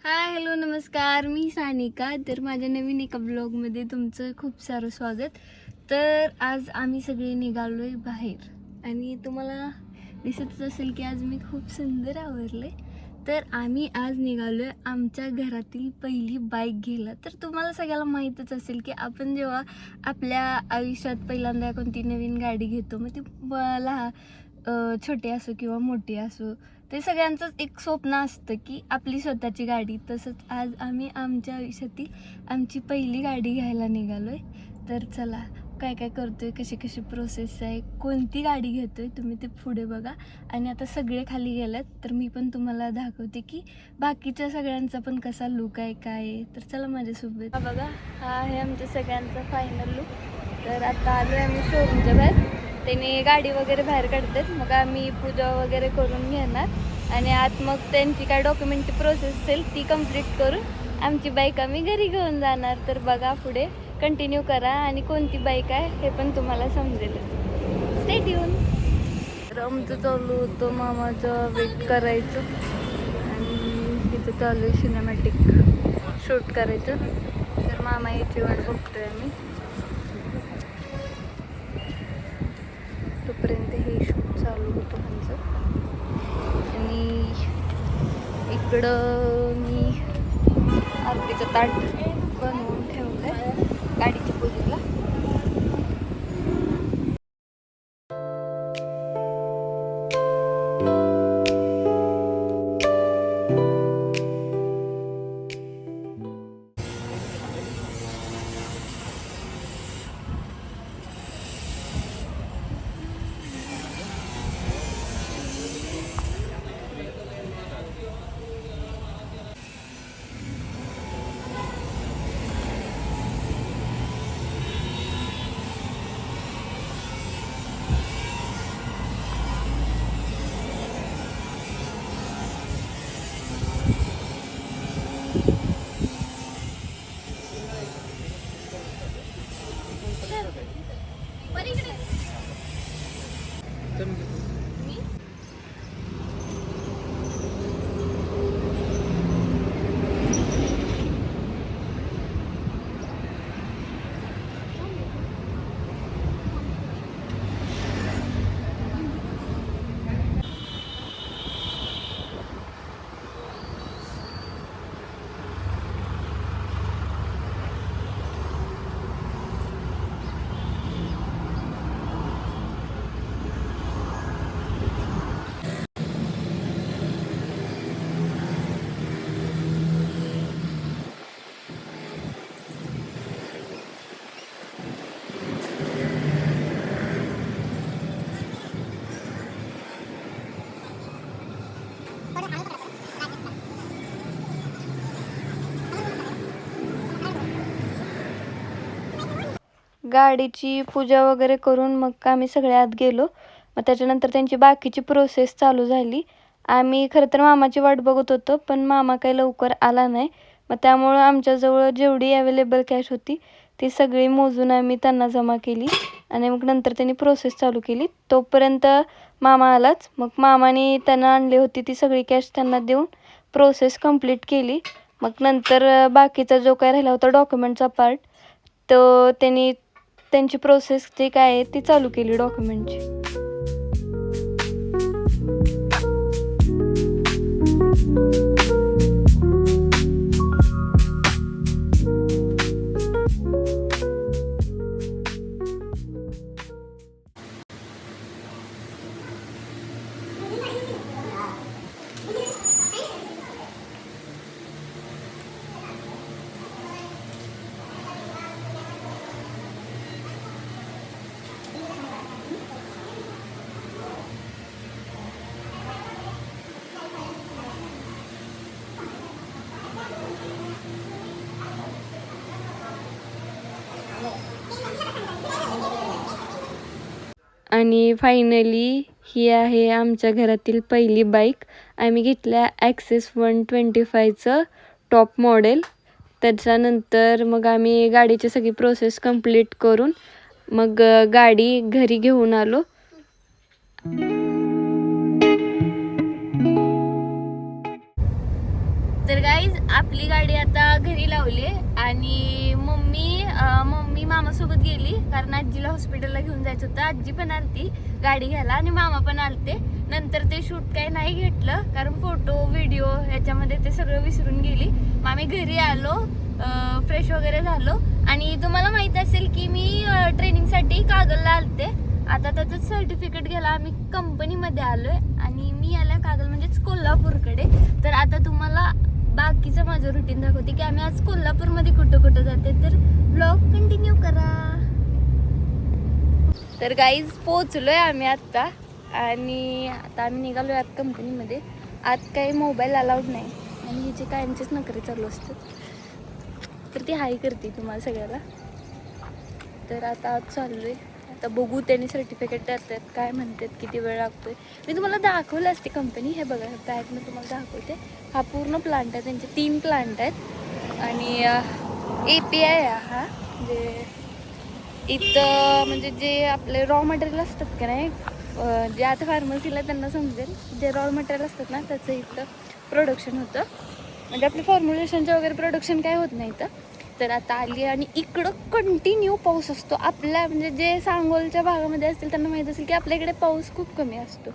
Hi hello नमस्कार, मी सानिका. तर माझ्या नवीन एका ब्लॉगमध्ये तुमचं खूप सारं स्वागत. तर आज आम्ही सगळे निघालो आहे बाहेर आणि तुम्हाला दिसतच असेल की आज मी खूप सुंदर आवरले. तर आम्ही आज निघालो आहे आमच्या घरातील पहिली बाईक घ्यायला. तर तुम्हाला सगळ्याला माहीतच असेल की आपण जेव्हा आपल्या आयुष्यात पहिल्यांदा कोणती नवीन गाडी घेतो, मग ती छोटी असो किंवा मोठी असो, ते सगळ्यांचंच एक स्वप्न असतं की आपली स्वतःची गाडी. तसंच आज आम्ही आमच्या आयुष्यातील आमची पहिली गाडी घ्यायला निघालो आहे. तर चला, काय काय करतोय, कशी कशी प्रोसेस आहे, कोणती गाडी घेतोय, तुम्ही ते पुढे बघा. आणि आता सगळे खाली गेलेत तर मी पण तुम्हाला दाखवते की बाकीच्या सगळ्यांचा पण कसा लुक आहे, काय आहे. तर चला माझ्यासोबत. हा बघा, हा आहे आमच्या सगळ्यांचा फायनल लुक. तर आता आलो आहे आम्ही शोरूमच्या बाहेर. त्यांनी गाडी वगैरे बाहेर काढतात, मग आम्ही पूजा वगैरे करून घेणार आणि आत मग त्यांची काय डॉक्युमेंटची प्रोसेस असेल ती कंप्लीट करून आमची बाईक आम्ही घरी घेऊन जाणार. तर बघा, पुढे कंटिन्यू करा आणि कोणती बाईक आहे हे पण तुम्हाला समजेल. Stay tune. तर आमचं चालू होतं मामाचं वेट करायचं आणि तिथं चालू आहे सिनेमॅटिक शूट करायचं. तर मामा याची वाट बघतोय आम्ही. तोपर्यंत हे शूट चालू होतं आमचं. आणि इकडं मी आरतीचं ताट बनवून ठेवलं आहे गाडीच्या पूजेला. गाडीची पूजा वगैरे करून मग आम्ही सगळे आत गेलो. मग त्याच्यानंतर त्यांची बाकीची प्रोसेस चालू झाली. आम्ही खरं तर मामाची वाट बघत होतो, पण मामा काही लवकर आला नाही. मग त्यामुळं आमच्याजवळ जेवढी अवेलेबल कॅश होती ती सगळी मोजून आम्ही त्यांना जमा केली आणि मग नंतर त्यांनी प्रोसेस चालू केली. तोपर्यंत मामा आलाच. मग मामाने त्यांना आणली होती ती सगळी कॅश त्यांना देऊन प्रोसेस कंप्लीट केली. मग नंतर बाकीचा जो काय राहिला होता डॉक्युमेंटचा पार्ट, तो त्यांची प्रोसेस जी काय आहे ती चालू केली डॉक्युमेंटची. आणि फायनली ही आहे आमच्या घरातील पहिली बाईक. आम्ही घेतल्या ॲक्सेस 125चं टॉप मॉडेल. त्याच्यानंतर मग आम्ही गाडीची सगळी प्रोसेस कंप्लीट करून मग गाडी घरी घेऊन आलो. तर गाईज गाईज आपली गाडी आता घरी लावली आणि मम्मी मामासोबत गेली कारण आजीला हॉस्पिटलला घेऊन जायचं होतं. आजी पण आलती गाडी घ्यायला आणि मामा पण आलते. नंतर ते शूट काही नाही घेतलं कारण फोटो व्हिडिओ ह्याच्यामध्ये ते सगळं विसरून गेली. मग आम्ही घरी आलो, फ्रेश वगैरे झालो आणि तुम्हाला माहित असेल की मी ट्रेनिंगसाठी कागलला आलते. आता त्याचं सर्टिफिकेट घ्यायला आम्ही कंपनीमध्ये आलोय आणि मी आल्या कागल म्हणजेच कोल्हापूरकडे. तर आता तुम्हाला बाकीचं माझं रुटीन दाखवते की आम्ही आज कोल्हापूरमध्ये कुठं जाते. तर ब्लॉग कंटिन्यू करा. तर गाईज पोचलोय आम्ही आत्ता आणि आता आम्ही निघालोय आत कंपनीमध्ये. आत काही मोबाईल अलाउड नाही आणि हिचे कायमचेच नखरे चालू असतात. तर ती हाय करते तुम्हाला सगळ्याला. तर आता आत चाललोय. आता बघू त्यांनी सर्टिफिकेट देतात काय म्हणतात, किती वेळ लागतोय. मी तुम्हाला दाखवलं असते कंपनी. हे बघा बॅग मी तुम्हाला दाखवते. हा पूर्ण प्लांट आहे, त्यांचे 3 प्लांट आहेत आणि API आहे हा. म्हणजे इथं म्हणजे जे आपले रॉ मटेरियल असतात का नाही, जे आता फार्मसीला त्यांना समजेल, जे रॉ मटेरियल असतात ना त्याचं इथं प्रोडक्शन होतं. म्हणजे आपले फॉर्म्युलेशनचं वगैरे प्रोडक्शन काय होत नाही इथं. तर आता आली आणि इकडं कंटिन्यू पाऊस असतो. आपल्या म्हणजे जे सांगोलच्या भागामध्ये असतील त्यांना माहीत असेल की आपल्या इकडे पाऊस खूप कमी असतो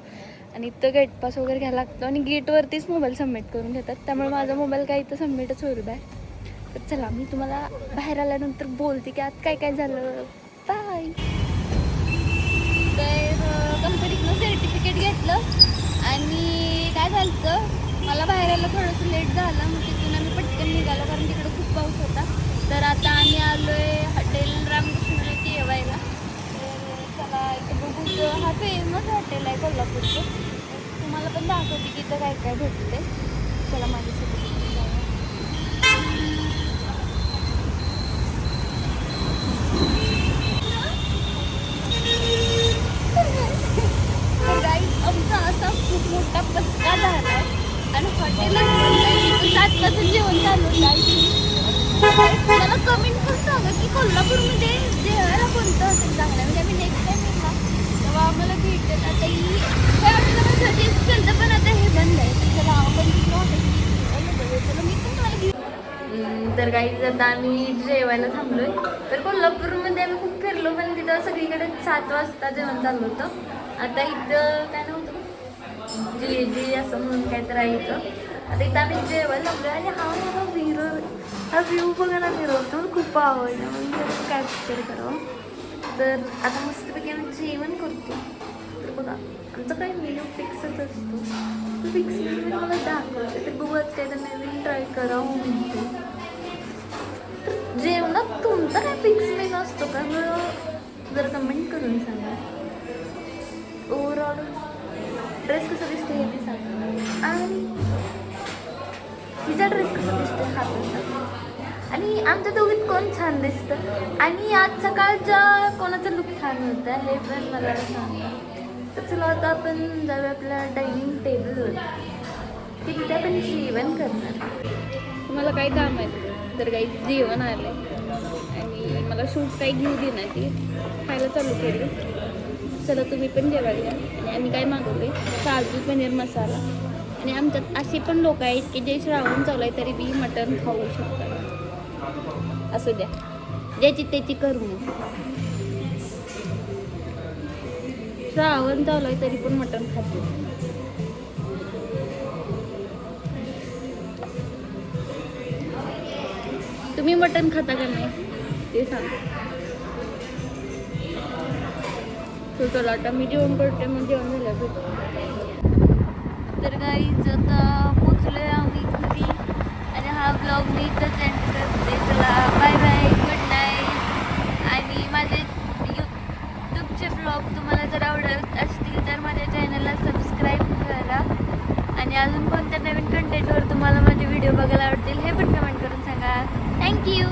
आणि इथं गेट पास वगैरे घ्यायला लागतो आणि गेटवरतीच मोबाईल सबमिट करून घेतात. त्यामुळे माझा मोबाईल काय इथं सबमिटच होईल आहे. तर चला मी तुम्हाला बाहेर आल्यानंतर बोलते की आत काय काय झालं. बाय. तर कंपनीतनं सर्टिफिकेट घेतलं आणि काय झालं, मला बाहेर यायला थोडंसं लेट झालं. मग तिथून आम्ही पटकन निघालो कारण तिकडं खूप पाऊस होता. तर आता आम्ही आलोय हॉटेल रामकृष्ण जेवायला. तर चला इथं बघू. हा फेमस हॉटेल आहे कोल्हापूरचं. तुम्हाला पण दाखवते की इथं काय काय भेटते. चला माझ्यासोबत आमचा असा खूप मोठा पचका झाला आहे आणि हॉटेलात 7 जेवण चालू होतं. मला कमेंट करून सांगा की कोल्हापूरमध्ये जेवायला कोणतं हॉटेल चांगलं आहे. म्हणजे आम्ही नेक्स्ट टाइम येईल ना तेव्हा आम्हाला भेटेल. आता ही हॉटेल सजेस्ट केलं पण आता हे बंद आहे. तर चला आपण तिथलं हॉटेल चला मी पण तुम्हाला घेऊ. तर काही आता आम्ही जेवायला थांबलोय. तर कोल्हापूरमध्ये आम्ही खूप फिरलो पण तिथं सगळीकडे 7 वाजता जेवण चालू होतं. आता इथं काय नव्हतं जी असं म्हणून काय तर आहे इथं. आता इथं आम्ही जेवायला लागलो आणि हा व्ह्यू बघायला फिरवतो मला खूप आवडलं. म्हणून काय पिक्चर करावं. तर आता मस्तपैकी आम्ही जेवण करतो. तर बघा आमचं काय मेनू फिक्सच असतो. तो फिक्स मेनू मला दाखवते. तर बघूच काय तर नवीन ट्राय करावं म्हणतो. तर जेवणात तुमचा काय फिक्स मेनू असतो का जर कमेंट करून सांगा. ओव्हरऑल ड्रेस कसं दिसते हे बी सांगा आणि तिचा ड्रेस कसा दिसतो हा पण सांगा. आणि आमच्या दोघीत कोण छान दिसतं आणि आज सकाळच्या कोणाचं लुक छान होतं हे पण मला सांगा. तर चला आता आपण जाऊया आपल्या डायनिंग टेबलवर की तिथे आपण जेवण करणार. तुम्हाला काय काम आहे तर काही जेवण आलं आणि मला शूट काही घेऊ दे ना ती खायला चालू केली. चला तुम्ही पण जेवायला या. आणि आम्ही काय मागवले काजू पनीर मसाला. आणि आमच्यात असे पण लोक आहेत की जे श्रावण चालू आहे तरी बी मटण खाऊ शकतात. असू द्या ज्याची त्याची कर्म. श्रावण चालू आहे तरी पण मटण खातो. तुम्ही मटण खाता का नाही ते सांगा. तो चला आता मी जेवण करते मग जेवण झालं भेट. तर गाईज आता पोचलोय आम्ही घरी आणि हा ब्लॉग मी इथंच एंड करते. चला बाय बाय गुड नाईट. आणि माझे यूट्यूबचे ब्लॉग तुम्हाला जर आवडत असतील तर माझ्या चॅनलला सबस्क्राईब करा. आणि अजून कोणत्या नवीन कंटेंटवर तुम्हाला माझे व्हिडिओ बघायला आवडतील हे पण कमेंट करून सांगा. थँक्यू.